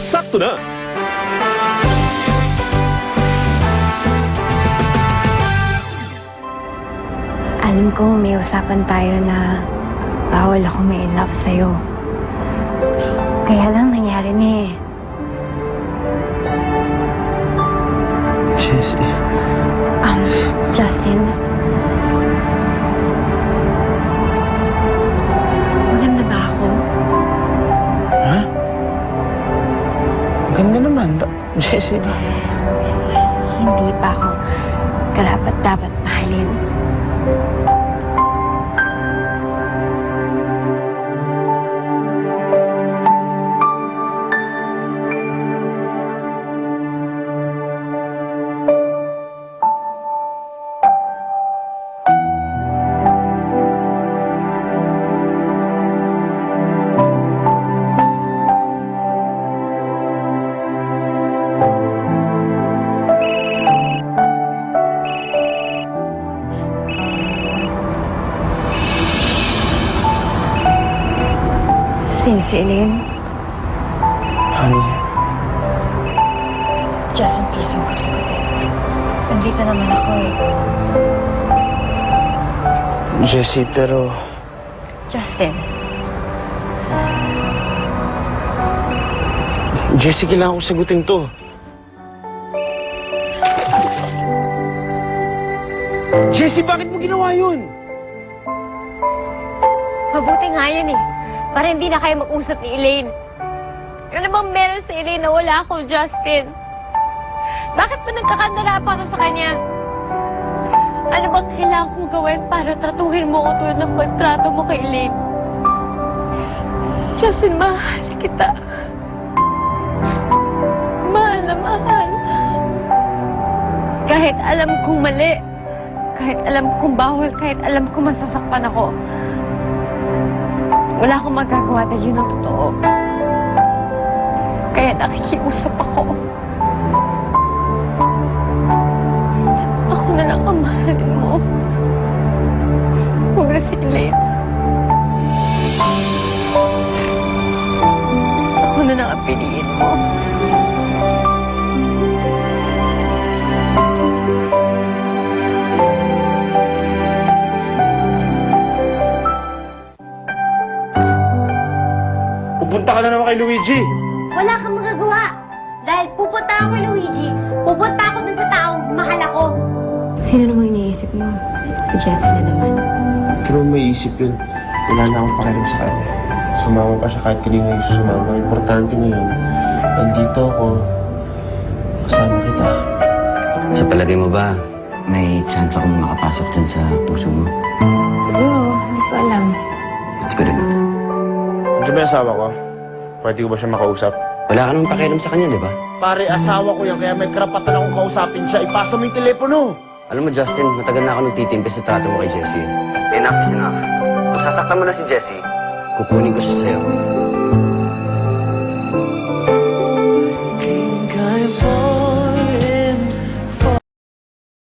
sakto na! Alam ko may usapan tayo na bawal ako may in love sa'yo. Kaya lang nangyari na eh. Jessie. Justin. Maganda ba ako? Ha? Ganda naman. Jessie ba? Hindi pa ako karapat-dapat mahalin. Sino si Elaine? Honey. Justin, please huwag ko sagutin. Nandito naman ako eh. Jessie, pero... Justin, Jessie, kailangan ko sagutin to. Jessie, bakit mo ginawa yun? Mabuti nga yun eh. Para hindi na kayo mag-usap ni Elaine. Ano bang meron sa Elaine na wala ako, Justin? Bakit ba nagkakandara pa ka sa kanya? Ano bang kailangan kong gawin para tratuhin mo ko tulad ng pagtrato mo kay Elaine? Justin, mahal kita. Mahal na mahal. Kahit alam kong mali, kahit alam kong bawal, kahit alam kong masasakpan ako, wala akong magagawa dahil yun ang totoo. Kaya nakikiusap ako. Ako na lang ang mahalin mo. Huwag na si Elaine. Ako na lang ang piliin mo. Pupunta ka na naman kay Luigi. Wala kang magagawa. Dahil pupunta ako kay Luigi, pupunta ako dun sa taong mahal ako. sino namang iniisip mo? Si Jessie na naman. Huwag ka naman maiisip yun. Wala na akong pakialam sa kanya. Sumama pa siya kahit kanina yung sumama. Importante ngayon, nandito ako. Kasama kita. Sa palagay mo ba, may chance akong makapasok dyan sa puso mo? Siguro, hindi ko alam. That's good enough. Andiyan ba yung asawa ko? Pwede ko ba siya makausap? Wala ka namang pakialam sa kanya, di ba? Pare, asawa ko yan, kaya may karapatan akong kausapin siya. Ipasa mo yung telepono. Alam mo, Justin, matagal na ako nagtitimpi sa trato mo kay Jessie. Enough is enough. Kung sasaktan mo na si Jessie, kukunin ko siya sa'yo.